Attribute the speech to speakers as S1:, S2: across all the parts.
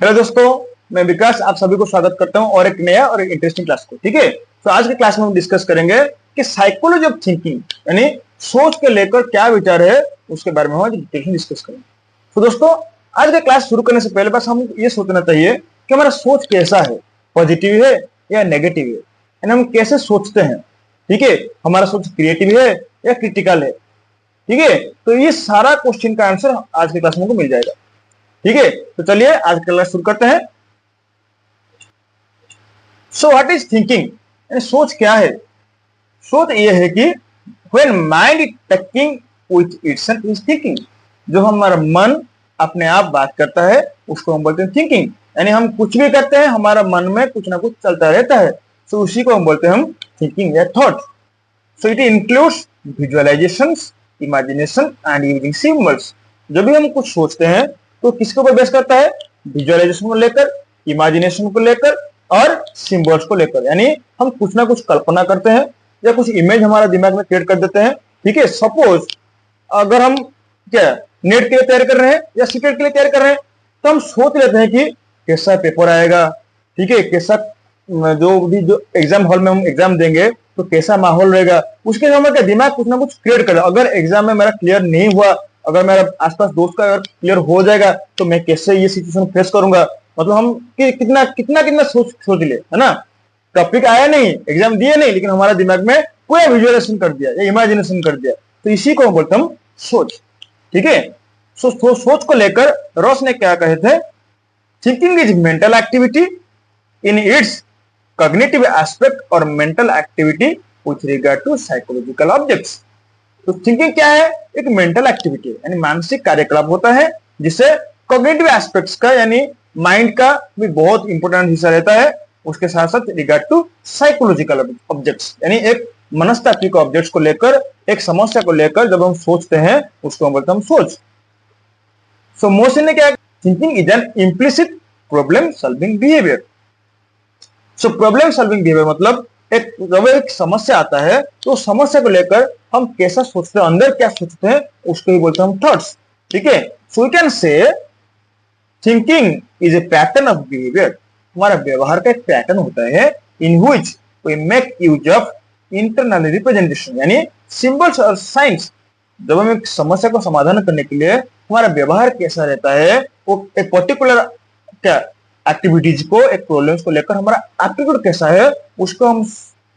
S1: Hello दोस्तों, मैं विकास आप सभी को स्वागत करता हूं और एक नया और एक इंटरेस्टिंग क्लास को। ठीक है, तो आज के क्लास में हम डिस्कस करेंगे कि साइकोलॉजी ऑफ थिंकिंग यानी सोच के लेकर क्या विचार है उसके बारे में हम डिटेल डिस्कस करेंगे। तो दोस्तों, आज का क्लास शुरू करने से पहले बस हम ये सोचना चाहिए कि हमारा सोच कैसा है, पॉजिटिव है या नेगेटिव है, यानी हम कैसे सोचते हैं। ठीक है, हमारा सोच क्रिएटिव है या क्रिटिकल है। ठीक है, तो ये सारा क्वेश्चन का आंसर आज के क्लास में हमको मिल जाएगा। ठीक है, तो चलिए आज का क्लास शुरू करते हैं। सो व्हाट इज थिंकिंग, सोच क्या है? सोच ये है कि when mind is talking with itself is thinking. जो हमारा मन अपने आप बात करता है उसको हम बोलते हैं थिंकिंग। यानी हम कुछ भी करते हैं हमारा मन में कुछ ना कुछ चलता रहता है, तो उसी को हम बोलते हैं हम थिंकिंग या thought. So it includes visualisations, imagination and using symbols. जब भी हम कुछ सोचते हैं तो किसके ऊपर बेस करता है? विजुअलाइजेशन को लेकर, इमेजिनेशन को लेकर और सिंबल्स को लेकर। यानी हम कुछ ना कुछ कल्पना करते हैं या कुछ इमेज हमारा दिमाग में क्रिएट कर देते हैं। ठीक है, सपोज अगर हम क्या नेट के लिए तैयार कर रहे हैं या सीटेट के लिए तैयार कर रहे हैं, तो हम सोच लेते हैं कि कैसा पेपर आएगा। ठीक है, कैसा जो एग्जाम हॉल में हम एग्जाम देंगे तो कैसा माहौल रहेगा, उसके लिए हमारा दिमाग कुछ ना कुछ क्रिएट कर। अगर एग्जाम में मेरा क्लियर नहीं हुआ, अगर मेरा आसपास दोस्त का अगर क्लियर हो जाएगा तो मैं कैसे ये सिचुएशन फेस करूंगा। मतलब हम कितना कितना कितना सोच ले, है ना। टॉपिक आया नहीं, एग्जाम दिए नहीं, लेकिन हमारा दिमाग में पूरा विजुअलाइजेशन कर दिया या इमेजिनेशन कर दिया, तो इसी को हम बोलते हम सोच। ठीक है, सोच को लेकर रॉस ने क्या कहे थे? Thinking is mental activity in its cognitive aspect और mental activity with regard to psychological objects. तो थिंकिंग क्या है? एक मेंटल एक्टिविटी यानी मानसिक कार्यकलाप होता है जिससे कॉग्निटिव एस्पेक्ट्स का यानी माइंड का भी बहुत इंपॉर्टेंट हिस्सा रहता है। उसके साथ साथ रिगार्ड टू साइकोलॉजिकल ऑब्जेक्ट्स यानी एक मनस्तात्विक ऑब्जेक्ट्स को लेकर, एक समस्या को लेकर जब हम सोचते हैं उसको हम बोलते हैं सोच। सो मोशन ने क्या? Thinking is an implicit problem solving behaviour. So problem solving behaviour मतलब जब एक समस्या आता है तो समस्या को लेकर हम कैसा सोचते हैं, अंदर क्या सोचते हैं, उसको ही बोलते हैं हम थॉट्स। ठीक है, so we can say thinking is a pattern of behaviour. हमारा व्यवहार का एक पैटर्न होता है in which we make use of internal representation यानी सिंबल्स और साइंस। जब हम एक समस्या को समाधान करने के लिए हमारा व्यवहार कैसा रहता है, वो एक पर्टिकुलर क्या एक्टिविटीज को, एक प्रॉब्लम्स को लेकर हमारा एप्टीट्यूड कैसा है, उसको हम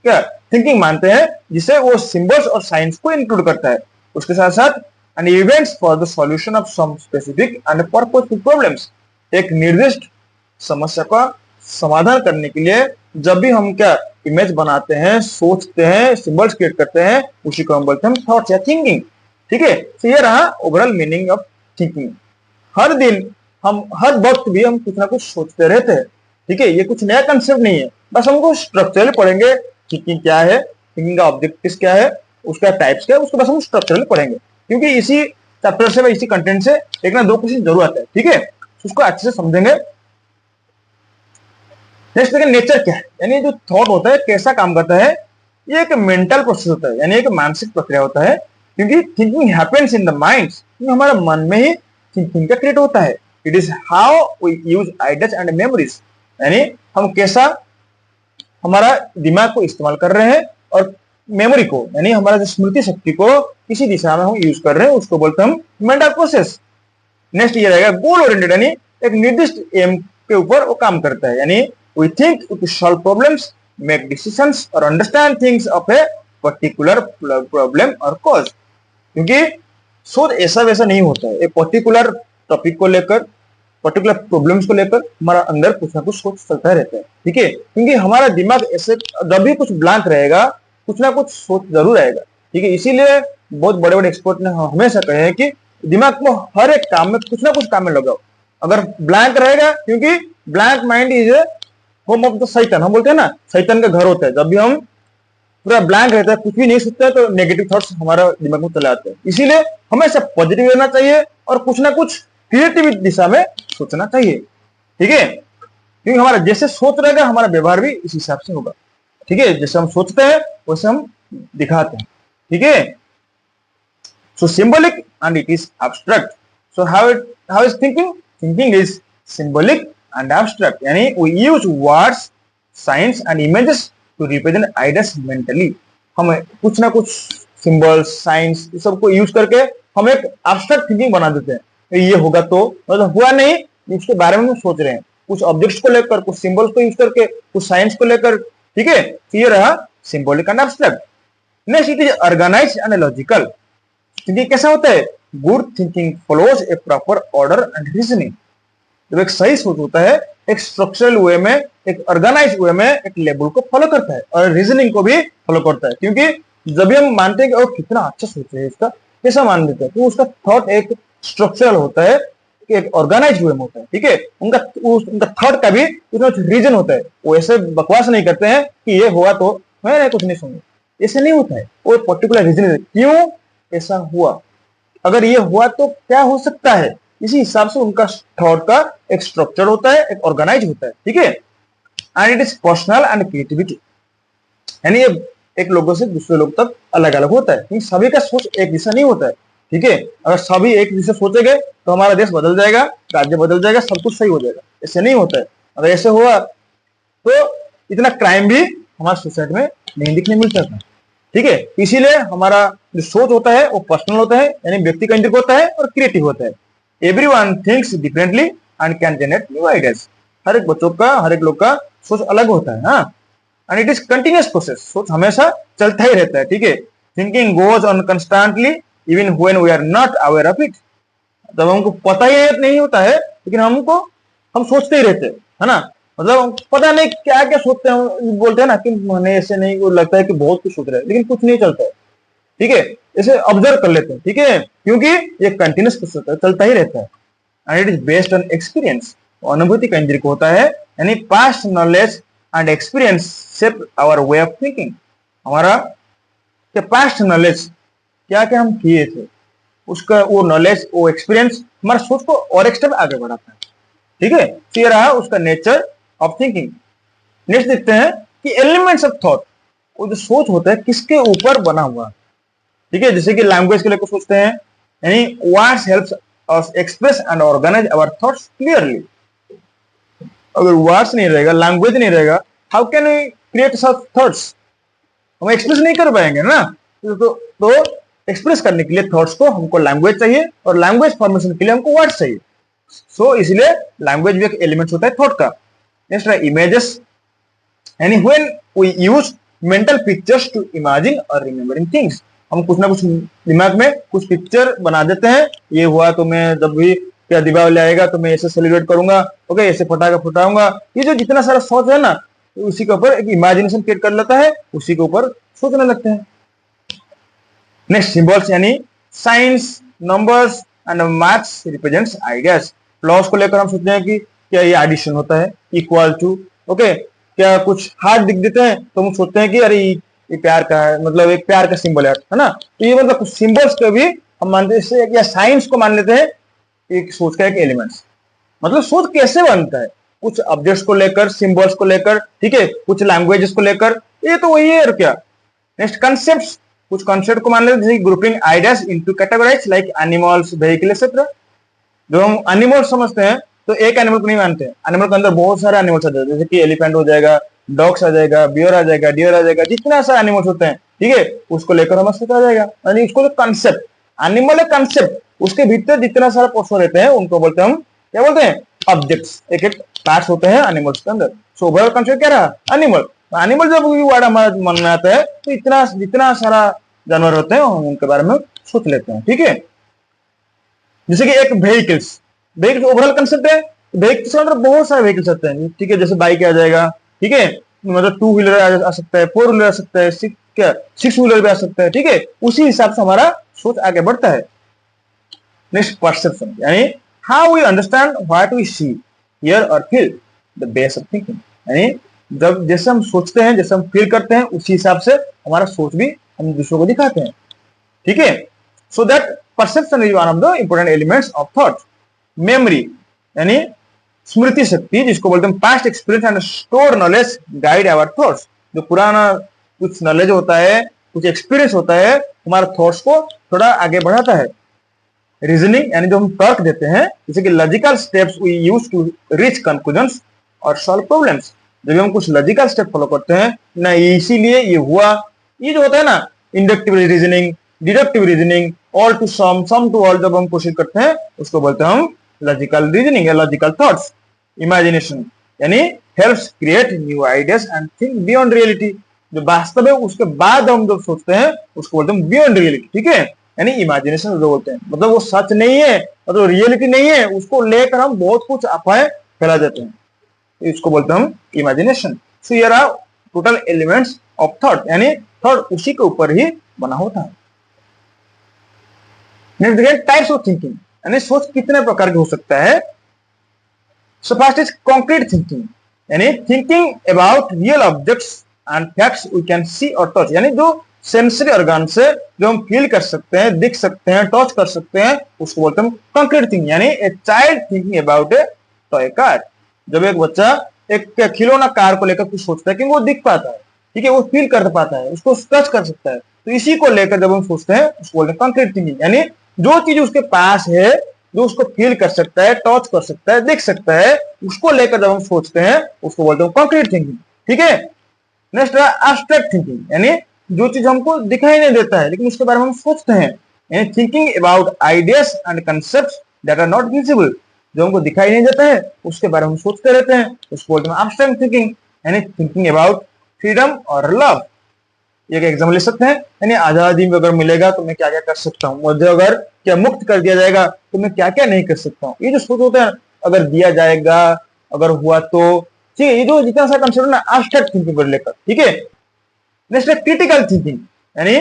S1: क्या थिंकिंग मानते हैं, जिसे वो सिंबल्स और साइंस को इंक्लूड करता है। उसके साथ साथ and events for the solution of some specific and purposeful problems. एक निर्दिष्ट समस्या का समाधान करने के लिए जब भी हम क्या इमेज बनाते हैं, सोचते हैं, सिंबल्स क्रिएट करते हैं, उसी को हम बोलते हैं थॉट्स या थिंकिंग। ठीक है, तो ये रहा ओवरऑल मीनिंग ऑफ थिंकिंग। हर दिन हम हर वक्त भी हम कुछ ना कुछ सोचते रहते हैं। ठीक है, ये कुछ नया कंसेप्ट नहीं है, बस हमको स्ट्रक्चरली पढ़ेंगे थिंकिंग क्या है, थिंकिंग का ऑब्जेक्टिव्स क्या है, उसका टाइप्स क्या है, उसको बस हम स्ट्रक्चरली पढ़ेंगे, क्योंकि इसी चैप्टर से इसी कंटेंट से एक ना दो क्वेश्चन जरूर आता है। ठीक है, उसको अच्छे से समझेंगे। नेक्स्ट देखिए नेचर क्या है, यानी जो थॉट होता है कैसा काम करता है। ये एक मेंटल प्रोसेस होता है यानी एक मानसिक प्रक्रिया होता है, क्योंकि thinking happens in the mind. हमारा मन में ही थिंकिंग का क्रिएट होता है। It is how we use ideas and memories, यानी हम कैसा हमारा दिमाग को इस्तेमाल कर रहे हैं और मेमोरी को यानी हमारा जो स्मृति शक्ति को किसी दिशा में हम यूज कर रहे हैं, उसको बोलते हैं हम मेंटल प्रोसेस। नेक्स्ट ये रहेगा गोल ओरिएंटेड, यानी एक निर्दिष्ट एम के ऊपर वो काम करता है। यानी we think to solve problems, make decisions और understand things of a particular problem और कॉज। क्योंकि सोच ऐसा वैसा नहीं होता है, एक पर्टिकुलर टॉपिक को लेकर, पर्टिकुलर प्रॉब्लम्स को लेकर हमारा अंदर कुछ ना कुछ सोच चलता रहता है। ठीक है, क्योंकि हमारा दिमाग ऐसे जब भी कुछ ब्लैंक रहेगा कुछ ना कुछ सोच जरूर आएगा। ठीक है, इसीलिए बहुत बड़े बड़े एक्सपर्ट ने हमेशा कहे हैं कि दिमाग को हर एक काम में कुछ ना कुछ काम में लगाओ। अगर ब्लैंक रहेगा, क्योंकि blank mind is home of the शैतान, हम बोलते हैं ना शैतान का घर होता है। जब भी हम पूरा ब्लैंक रहता है, कुछ भी नहीं सोचता है, तो नेगेटिव थॉट्स हमारा दिमाग में चले आते हैं। इसीलिए हमेशा पॉजिटिव रहना चाहिए और कुछ ना कुछ क्रिएटिव दिशा में सोचना चाहिए। ठीक है, क्योंकि हमारा जैसे सोच रहेगा हमारा व्यवहार भी इस हिसाब से होगा। ठीक है, जैसे हम सोचते हैं वैसे हम दिखाते हैं। ठीक है, so symbolic and it is abstract. So how is thinking? Thinking is symbolic and abstract, यानी we use words, science and images to represent ideas mentally. हम कुछ ना कुछ सिंबल्स, साइंस, ये सबको यूज करके हम एक एब्स्ट्रैक्ट थिंकिंग बना देते हैं। ये होगा तो मतलब हुआ नहीं, इसके बारे में हम सोच रहे हैं, कुछ ऑब्जेक्ट्स को लेकर, कुछ सिंबल्स को यूज करके, कुछ साइंस को लेकर, ठीक है। ये रहा symbolic and abstract. Next it is organised and logical. Thinking कैसा होता है? Good thinking follows a proper order and reasoning. जब एक सही सोच होता है, एक स्ट्रक्चरल वे में, एक ऑर्गेनाइज वे में एक लेवल को फॉलो करता है और रीजनिंग को भी फॉलो करता है। क्योंकि जब भी हम मानते हैं कि और कितना अच्छा सोच है इसका, कैसा मान लेते हैं, तो उसका थॉट एक स्ट्रक्चरल होता है, एक ऑर्गेनाइज वे में होता है, ठीक है। उनका थॉट का भी उसमें रीजन होता है। वो ऐसे बकवास नहीं करते हैं कि ये हुआ तो मैं कुछ नहीं सुनूंगा, ऐसे नहीं होता है। वो पर्टिकुलर रीजन है क्यों ऐसा हुआ, अगर ये हुआ तो क्या हो सकता है, इसी हिसाब से उनका थॉट का एक स्ट्रक्चर होता है, एक ऑर्गेनाइज होता है, ठीक है। And it is personal and creativity, यानी ये एक लोगों से दूसरे लोग तक अलग अलग होता है, क्योंकि सभी का सोच एक जैसा नहीं होता है, ठीक है। अगर सभी एक जैसे सोचेंगे तो हमारा देश बदल जाएगा, राज्य बदल जाएगा, सब कुछ सही हो जाएगा, ऐसे नहीं होता है। अगर ऐसे हुआ तो इतना क्राइम भी हमारी सोसाइटी में नहीं दिखने मिलता था, ठीक है। इसीलिए हमारा जो सोच होता है वो पर्सनल होता है, यानी व्यक्ति केंद्रित होता है और क्रिएटिव होता है। Everyone thinks differently and can generate new ideas. हर एक बच्चों का, हर एक लोग का सोच अलग होता है, हाँ। And it is continuous process, सोच हमेशा चलता ही रहता है, ठीक है। Thinking goes on constantly even when we are not aware of it. जब हमको पता ही नहीं होता है लेकिन हम सोचते ही रहते हैं, है ना। मतलब पता नहीं क्या क्या सोचते हैं, बोलते हैं ना कि मैंने ऐसे नहीं, वो लगता है कि बहुत कुछ सोच रहे हैं लेकिन कुछ नहीं चलता है, ठीक है। इसे ऑब्जर्व कर लेते हैं, ठीक है, क्योंकि ये कंटिन्यूअस प्रोसेस है, चलता ही रहता है। And it is based on experience, अनुभूति केंद्रित होता है, यानी past knowledge and experience shape our way of thinking. हमारा पास्ट नॉलेज, क्या क्या हम किए थे, उसका वो नॉलेज, वो एक्सपीरियंस हमारा सोच को और एक स्टेप आगे बढ़ाता है, ठीक है। तो ये रहा उसका नेचर ऑफ थिंकिंग। नेक्स्ट देखते हैं कि एलिमेंट्स ऑफ थॉट, वो जो सोच होता है किसके ऊपर बना हुआ, ठीक है। जैसे कि लैंग्वेज के लेकर सोचते हैं, यानी words helps us express and organise our thoughts clearly. अगर वर्ड्स नहीं रहेगा, लैंग्वेज नहीं रहेगा, how can we create such thoughts, हम एक्सप्रेस नहीं कर पाएंगे ना। तो एक्सप्रेस करने के लिए थॉट्स को हमको लैंग्वेज चाहिए और लैंग्वेज फॉर्मेशन के लिए हमको वर्ड्स चाहिए। सो इसलिए लैंग्वेज भी एक एलिमेंट होता है थॉट का। नेक्स्ट है इमेजेस, यानी when we use mental pictures to imagine और रिमेम्बरिंग थिंग्स। हम कुछ ना कुछ दिमाग में कुछ पिक्चर बना देते हैं, ये हुआ तो मैं जब भी क्या दीपावली आएगा तो मैं ऐसे सेलिब्रेट करूंगा, ओके, ऐसे पटाखा फुटाऊंगा। ये जो जितना सारा सोच है ना, तो उसी के ऊपर एक इमेजिनेशन क्रिएट कर लेता है, उसी के ऊपर सोचने लगते हैं। नेक्स्ट सिंबल्स, यानी science, numbers and maths represents ideas. Loss को लेकर हम सोचते हैं कि क्या ये एडिशन होता है, इक्वल टू, ओके। क्या कुछ हार्ट दिख देते हैं तो हम सोचते हैं कि अरे ये प्यार का है, मतलब एक प्यार का सिंबल है ना। तो ये मतलब कुछ सिंबल्स को भी हम मानते हैं, या साइंस को मान लेते हैं एक सोच का एक एलिमेंट्स। मतलब सोच कैसे बनता है, कुछ ऑब्जेक्ट्स को लेकर, सिंबल्स को लेकर, ठीक है, कुछ लैंग्वेजेस को लेकर, ये तो वही है और क्या। नेक्स्ट कंसेप्ट्स, कुछ कॉन्सेप्ट को मान लेते हैं, जैसे grouping ideas into categorise like animals, vehicle etcetera. जो हम एनिमल समझते हैं तो एक एनिमल को नहीं मानते हैं, एनिमल के अंदर बहुत सारे एनिमल्स आ जाते हैं, जैसे कि एलिफेंट हो जाएगा, डॉग्स आ जाएगा, बियर आ जाएगा, डियर आ जाएगा, जितना सारे एनिमल्स होते हैं, ठीक है, उसको लेकर हमें सोचा जाएगा। यानी उसको कंसेप्ट, एनिमल है कंसेप्ट, उसके भीतर जितना सारा पोर्शन रहते हैं उनको बोलते हैं हम, क्या बोलते हैं, ऑब्जेक्ट्स। एक एक पार्ट्स होते हैं एनिमल्स के अंदर। सो ओवरऑल कंसेप्ट क्या रहा, एनिमल। एनिमल जब वर्ड हमारे मन में आता है तो इतना जितना सारा जानवर होते हैं हम उनके बारे में सोच लेते हैं, ठीक है। जैसे कि एक व्हीकल्स, व्हीकल ओवरऑल कंसेप्ट है, व्हीकल्स के अंदर बहुत सारे व्हीकल्स आते हैं, ठीक है, जैसे बाइक आ जाएगा, ठीक है, मतलब टू व्हीलर आ सकता है, फोर व्हीलर आ सकता है, सिक्स व्हीलर भी आ सकता है, ठीक है। उसी हिसाब से हमारा सोच आगे बढ़ता है। नेक्स्ट परसेप्शन, यानी how we understand what we see, hear और feel, the base of thinking. यानी जब जैसे हम सोचते हैं, जैसे हम फील करते हैं, उसी हिसाब से हमारा सोच भी हम दूसरों को दिखाते हैं, ठीक है। So that perception is one of the important elements of thought. Memory, यानी स्मृति शक्ति, जिसको बोलते हैं past experience and store knowledge guide our thoughts. जो पुराना कुछ नॉलेज होता है, कुछ एक्सपीरियंस होता है, हमारे थॉट्स को थोड़ा आगे बढ़ाता है। रीजनिंग यानी जो हम तर्क देते हैं, जैसे कि logical steps we use to reach conclusions और सॉल्व प्रॉब्लम्स। जब हम कुछ लॉजिकल स्टेप फॉलो करते हैं ना, इसीलिए ये हुआ, ये जो होता है ना, inductive reasoning, deductive reasoning, all to some to all, जब हम कोशिश करते हैं उसको बोलते हैं हम लॉजिकल रीजनिंग या लॉजिकल थॉट्स। इमेजिनेशन यानी helps create new ideas and think beyond reality, जो वास्तव है उसके बाद हम जो सोचते हैं उसको बोलते हैं बियॉन्ड रियलिटी। ठीक है, यानी इमेजिनेशन जो बोलते हैं, मतलब वो सच नहीं है, मतलब रियलिटी नहीं है, उसको लेकर हम बहुत कुछ अफवाहें फैला देते हैं, इसको बोलते हैं हम imagination. So here are total elements of thought, यानी थॉट उसी के ऊपर ही बना होता है। नेक्स्ट देखिए टाइप्स ऑफ थिंकिंग, यानी सोच कितने प्रकार की हो सकता है। So first is concrete thinking, यानी thinking about real objects and facts we can see और टच, यानी जो सेंसरी ऑर्गन से जो हम फील कर सकते हैं, दिख सकते हैं, टच कर सकते हैं, उसको बोलते हैं कॉन्क्रीट थिंकिंग। यानी a child thinking about A toy car, जब एक बच्चा एक खिलौना कार को लेकर कुछ सोचता है कि वो दिख पाता है, ठीक है, वो फील कर पाता है, उसको टच कर सकता है, तो इसी को लेकर जब हम सोचते हैं उसको बोलते हैं कॉन्क्रीट थिंकिंग। यानी जो चीज उसके पास है, जो उसको फील कर सकता है, टच कर सकता है, देख सकता है, उसको लेकर जब हम सोचते हैं उसको बोलते हैं कॉन्क्रीट थिंकिंग। ठीक है, नेक्स्ट है एब्स्ट्रैक्ट थिंकिंग, यानी जो चीज हमको दिखाई नहीं देता है लेकिन उसके बारे में हम सोचते हैं, यानी thinking about ideas and concepts that are not visible, जो हमको दिखाई नहीं देता है उसके बारे में हम सोचते रहते हैं, उसको बोलते हैं एब्स्ट्रैक्ट थिंकिंग। यानी थिंकिंग अबाउट फ्रीडम और लव, एक एग्जाम्पल ले सकते हैं, यानी आजादी में अगर मिलेगा तो मैं क्या क्या कर सकता हूँ, मुझे अगर क्या मुक्त कर दिया जाएगा तो मैं क्या क्या नहीं कर सकता हूँ, ये जो सोच होता है, अगर दिया जाएगा, अगर हुआ तो, ठीक है, ये जो जितना सा कंसेप्ट ना एब्स्ट्रैक्ट थिंकिंग को लेकर। ठीक है, नेक्स्ट है क्रिटिकल थिंकिंग, यानी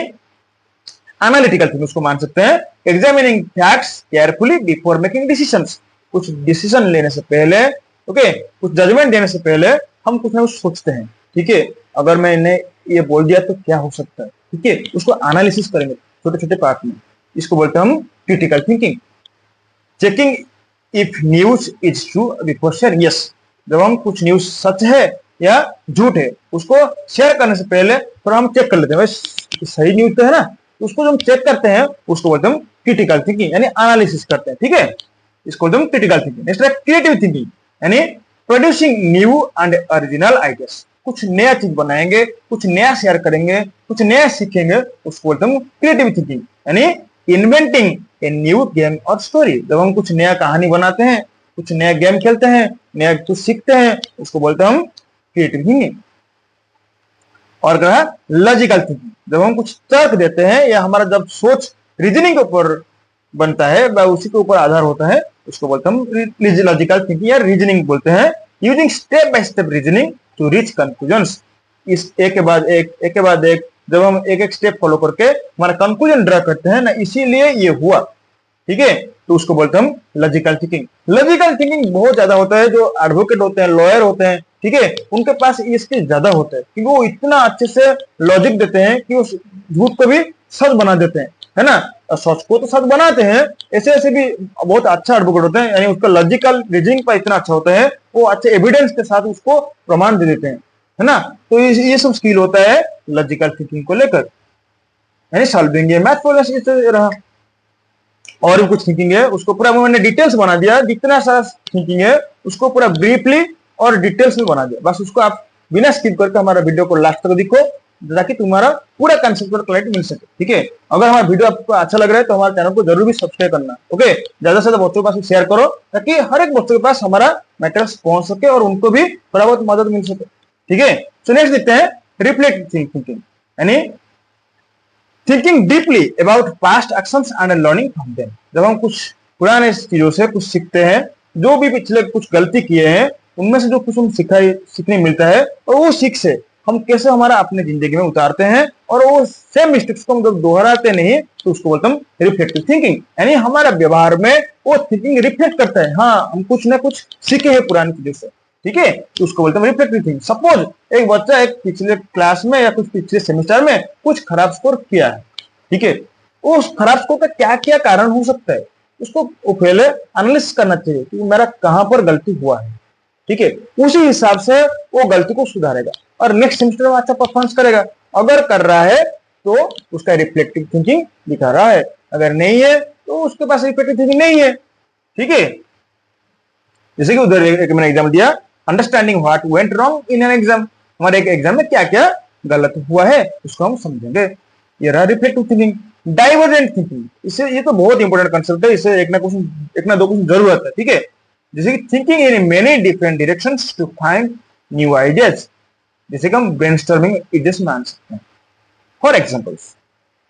S1: एनालिटिकल थिंकिंग उसको मान सकते हैं, examining facts carefully before making decisions, कुछ डिसीजन लेने से पहले, ओके, कुछ जजमेंट देने से पहले हम कुछ ना कुछ सोचते हैं। ठीक है, अगर मैंने ये बोल दिया तो क्या हो सकता है, ठीक है, उसको एनालिसिस करेंगे छोटे छोटे पार्ट में, इसको बोलते हैं हम critical thinking. Checking if news is true before share, yes, जब हम कुछ न्यूज सच है या झूठ है उसको शेयर करने से पहले थोड़ा हम चेक कर लेते हैं, भाई सही न्यूज तो है ना, उसको जब हम चेक करते हैं उसको बोलते हैं हम क्रिटिकल थिंकिंग, यानी एनालिसिस करते हैं। ठीक है, इसको बोलते हैं क्रिटिकल थिंकिंग। नेक्स्ट है क्रिएटिव थिंकिंग, यानी producing new and original ideas, कुछ नया चीज बनाएंगे, कुछ नया शेयर करेंगे, कुछ नया सीखेंगे, उसको बोलते हैं क्रिएटिव थिंकिंग। यानी इन्वेंटिंग ए न्यू गेम और स्टोरी, जब हम कुछ नया कहानी बनाते हैं, कुछ नया गेम खेलते हैं, नया कुछ सीखते हैं, उसको बोलते हैं हम क्रिएटिव थिंकिंग। और क्या है लॉजिकल थिंकिंग, जब हम कुछ तर्क देते हैं या हमारा जब सोच रीजनिंग के ऊपर बनता है व उसी के ऊपर आधार होता है, उसको बोलते हैं हम लॉजिकल थिंकिंग या रीजनिंग बोलते हैं। Using step by step reasoning to reach conclusions, इस एक के बाद एक जब हम एक एक स्टेप फॉलो करके हमारा कंक्लूजन ड्रा करते हैं ना, इसीलिए ये हुआ। ठीक है, तो उसको बोलते हैं हम लॉजिकल थिंकिंग। लॉजिकल थिंकिंग बहुत ज्यादा होता है, जो एडवोकेट होते हैं, लॉयर होते हैं, ठीक है, उनके पास ये स्किल ज्यादा होता है क्योंकि वो इतना अच्छे से लॉजिक देते हैं कि वो झूठ को भी सच बना देते हैं, है ना, और सच को तो सच बनाते हैं, ऐसे ऐसे भी बहुत अच्छा एडवोकेट होते हैं, यानी उसका लॉजिकल रीजनिंग पर इतना अच्छा होता है, वो अच्छे एविडेंस के साथ उसको प्रमाण दे देते हैं, है ना। तो ये सब स्किल होता है लॉजिकल थिंकिंग को लेकर, यानी सॉल्विंग ये मैथ प्रॉब्लम रहा। और भी कुछ थिंकिंग है, उसको पूरा मैंने डिटेल्स बना दिया, जितना सारा थिंकिंग है उसको पूरा ब्रीफली और डिटेल्स में बना दिया, बस उसको आप बिना स्किप करके हमारा वीडियो को लास्ट तक देखो ताकि तुम्हारा पूरा कंसेप्ट और क्लैरिटी मिल सके। ठीक है, अगर हमारा वीडियो आपको अच्छा लग रहा है तो हमारे चैनल को जरूर भी सब्सक्राइब करना, ओके, ज्यादा से ज्यादा बच्चों के पास शेयर करो ताकि हर एक बच्चों के पास हमारा मैटेरियल पहुंच सके और उनको भी थोड़ा बहुत मदद मिल सके। ठीक है, सो नेक्स्ट देखते हैं रिफ्लेक्टिव थिंकिंग, यानी thinking deeply about past actions and learning from them, जब हम कुछ पुराने चीजों से कुछ सीखते हैं, जो भी पिछले कुछ गलती किए हैं उनमें से जो कुछ हम सीखने मिलता है और वो सीख से हम कैसे हमारा अपने जिंदगी में उतारते हैं और वो सेम मिस्टेक्स को हम जब दोहराते नहीं तो उसको बोलते हैं रिफ्लेक्टिव थिंकिंग, यानी हमारा व्यवहार में वो थिंकिंग रिफ्लेक्ट करता है, हाँ हम कुछ ना कुछ सीखे हैं पुरानी चीजों से। ठीक है, तो उसको बोलते हैं रिफ्लेक्टिव थिंकिंग। सपोज एक बच्चा एक पिछले क्लास में या कुछ पिछले सेमेस्टर में कुछ खराब स्कोर किया है, ठीक है, उस खराब स्कोर का क्या क्या कारण हो सकता है उसको पहले एनालिसिस करना चाहिए कि मेरा कहां पर गलती हुआ है। ठीक है, उसी हिसाब से वो गलती को सुधारेगा और नेक्स्ट सेमेस्टर में अच्छा परफॉर्मेंस करेगा। अगर कर रहा है तो उसका रिफ्लेक्टिव थिंकिंग दिखा रहा है, अगर नहीं है तो उसके पास इफेक्टिव थिंकिंग नहीं है। ठीक है, जैसे कि उधर एक मैंने एग्जाम दिया, understanding what went wrong in an exam, हमारे एक एग्जाम में क्या क्या गलत हुआ है उसको हम समझेंगे। ये रहा रिफ्लेक्टिव थिंकिंग। डाइवर्जेंट थिंकिंग, इसे ये तो बहुत इंपॉर्टेंट कंसेप्ट है, इसे एक ना दो क्वेश्चन जरूरत है। ठीक है, जैसे कि thinking in many different directions to find new ideas, जैसे कि हम ब्रेनस्टॉर्मिंग आइडियाज मान सकते हैं। फॉर एग्जांपल्स,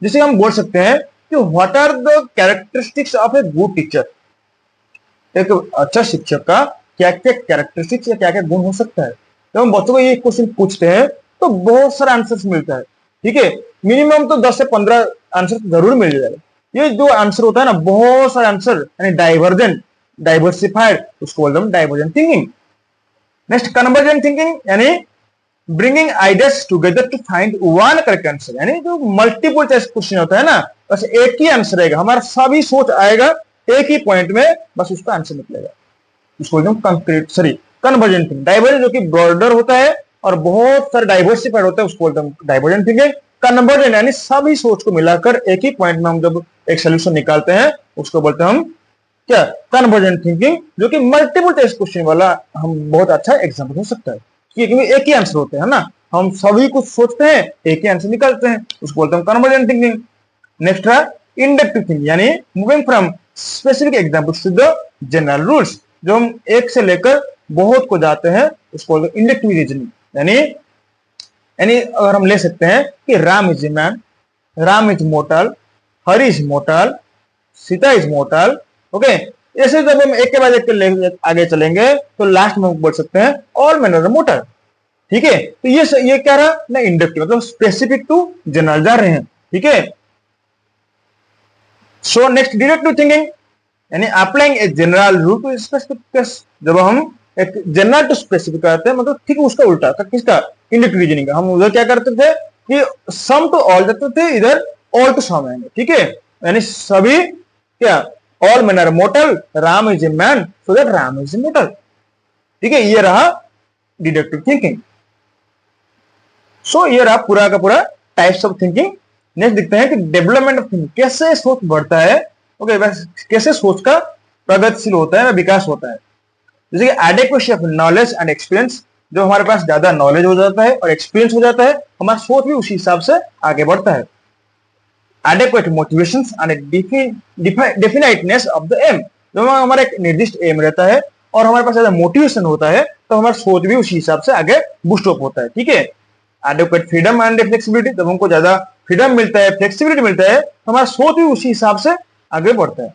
S1: जैसे हम बोल सकते हैं कि what are the characteristics of a good teacher, एक अच्छा शिक्षक का क्या क्या कैरेक्टरिस्टिक्स या क्या क्या गुण हो सकता है। जब हम बच्चों को ये क्वेश्चन पूछते हैं तो बहुत सारा आंसर्स मिलता है। ठीक है, मिनिमम तो 10 से 15 आंसर जरूर मिल जाएगा। ये जो आंसर होता है ना, बहुत सारे आंसर, यानी डाइवर्जेंट, डाइवर्सिफाइड, उसको बोलते हैं divergent thinking. Next convergent thinking, यानी bringing ideas together to find one correct answer, यानी जो मल्टीपल चॉइस क्वेश्चन होता है ना, बस एक ही आंसर रहेगा, हमारा सभी सोच आएगा एक ही पॉइंट में, बस उसका आंसर निकलेगा। इसको एकदम concrete sorry convergent thinking. Divergent जो कि ब्रॉडर होता है और बहुत सारे डाइवर्सिफाइड होता है, उसको बोलते हैं डाइवर्जेंट थिंकिंग। कन्वर्जेंट यानी सभी सोच को मिलाकर एक ही पॉइंट में हम जब एक सोल्यूशन निकालते हैं, उसको बोलते हैं हम क्या, कन्वर्जेंट थिंकिंग, जो कि मल्टीपल चॉइस क्वेश्चन वाला हम बहुत अच्छा एग्जाम्पल हो सकता है, क्योंकि एक ही आंसर होते हैं ना, हम सभी कुछ सोचते हैं एक ही आंसर निकालते हैं, उसको बोलते हैं कन्वर्जेंट थिंकिंग। नेक्स्ट है इंडक्टिव थिंकिंग, यानी moving from specific examples to the general rules, जो हम एक से लेकर बहुत को जाते हैं, उसको बोलते हैं इंडक्टिव रीजनिंग। यानी अगर हम ले सकते हैं कि Ram is a man, Ram is mortar, Hari is mortar, Sita is mortar. Okay, ऐसे जब हम एक के बाद एक आगे चलेंगे तो लास्ट में हम बोल सकते हैं ऑल मैन आर मोर्टल। ठीक है, तो ये क्या रहा ना, इंडक्टिव, मतलब स्पेसिफिक टू जनरल जा रहे हैं। ठीक है, सो नेक्स्ट डिडक्टिव थिंकिंग, यानी applying a general rule to specific case, जब हम एक जनरल टू स्पेसिफिक करते हैं, मतलब ठीक उसका उल्टा था, किसका, इंडक्टिव रीजनिंग का। हम उधर क्या करते थे कि सम टू ऑल जाते थे, इधर ऑल टू सम आएंगे। ठीक है, यानी सभी क्या, all man are mortal, Ram is a man, so that Ram is a mortal. ठीक है, ये रहा डिडक्टिव थिंकिंग। सो ये रहा पूरा का पूरा टाइप्स ऑफ थिंकिंग। नेक्स्ट देखते हैं कि डेवलपमेंट ऑफ थिंकिंग, कैसे सोच बढ़ता है। ओके, बस कैसे सोच का प्रगतिशील होता है, विकास होता है। जैसे कि adequacy of knowledge and experience, जो हमारे पास ज्यादा नॉलेज हो जाता है और एक्सपीरियंस हो जाता है, हमारा सोच भी उसी हिसाब से आगे बढ़ता है। Adequate motivations and definiteness of the aim, जो हमारा एक निर्दिष्ट एम रहता है और हमारे पास ज्यादा मोटिवेशन होता है, तो हमारा सोच भी उसी हिसाब से आगे बूस्ट अप होता है। ठीक है, एडेक्वेट फ्रीडम एंड फ्लेक्सिबिलिटी, जब हमको ज्यादा फ्रीडम मिलता है, फ्लेक्सिबिलिटी मिलता है, तो हमारा सोच भी उसी हिसाब से आगे बढ़ता है।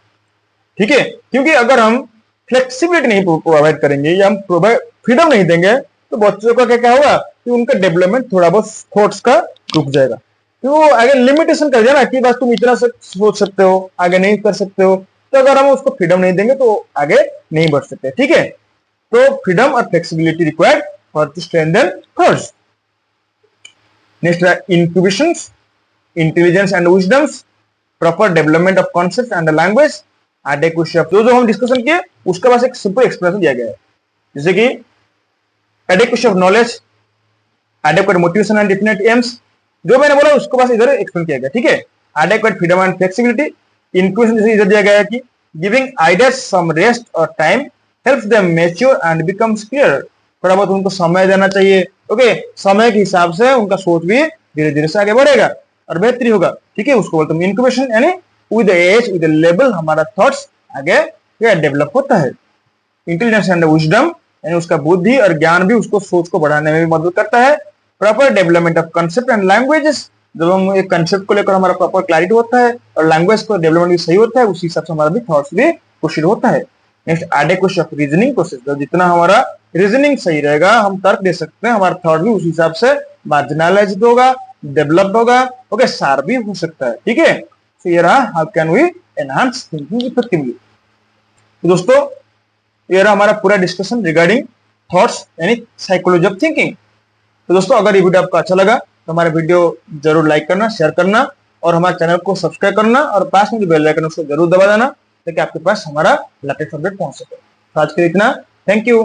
S1: ठीक है, क्योंकि अगर हम फ्लेक्सिबिलिटी नहीं प्रोवाइड करेंगे या हम फ्रीडम नहीं देंगे, तो बच्चों का क्या होगा कि उनका डेवलपमेंट थोड़ा बहुत थॉट्स का रुक जाएगा, तो वो आगे लिमिटेशन कर दिया ना कि बस तुम इतना सोच सकते हो, आगे नहीं कर सकते हो। तो अगर हम उसको फ्रीडम नहीं देंगे तो आगे नहीं बढ़ सकते। ठीक है, तो फ्रीडम और flexibility required for to strengthen thoughts. Next incubations, intelligence and wisdoms, proper development of concept and language, adequacy of, जो हम डिस्कशन किए उसका बस एक सिंपल एक्सप्रेशन दिया गया है। जैसे कि adequacy of knowledge, adequate motivation and definite aims, जो मैंने बोला उसको बस इधर एक्सप्लेन किया गया। ठीक है, adequate freedom and flexibility, inclusion जैसे इधर दिया गया है कि गिविंग आइडियाज सम रेस्ट और time helps them mature and becomes clear, थोड़ा बहुत उनको समय देना चाहिए। ओके, समय के हिसाब से उनका सोच भी धीरे धीरे से आगे बढ़ेगा और बेहतरी होगा। ठीक है, उसको बोलते हैं इंक्यूबेशन, यानी विद एज विद लेवल हमारा थॉट्स आगे डेवलप होता है। इंटेलिजेंस एंड विजडम, यानी उसका बुद्धि और ज्ञान भी उसको सोच को बढ़ाने में भी मदद करता है। Proper development of concept and languages, जब हम एक कंसेप्ट को लेकर हमारा प्रॉपर क्लैरिटी होता है और लैंग्वेज को डेवलपमेंट भी सही होता है, उसी हिसाब से हमारा भी थॉट्स भी कुशल होता है। नेक्स्ट एडेक्वेसी ऑफ रीजनिंग प्रोसेस, जितना हमारा रीजनिंग सही रहेगा, हम तर्क दे सकते हैं, हमारा थॉट भी उस हिसाब से मार्जिनलाइज्ड होगा, डेवलप्ड होगा। ओके, सार भी हो सकता है। ठीक है, तो ये रहा how can we enhance thinking effectively. तो दोस्तों, ये रहा हमारा पूरा डिस्कशन रिगार्डिंग थॉट्स यानी साइकोलॉजी ऑफ थिंकिंग। तो दोस्तों, अगर ये वीडियो आपको अच्छा लगा तो हमारा वीडियो जरूर लाइक करना, शेयर करना और हमारे चैनल को सब्सक्राइब करना और पास में जो बेल आइकन उसको जरूर दबा देना ताकि आपके पास हमारा लेटेस्ट अपडेट पहुंच सके। तो आज के लिए इतना, थैंक यू।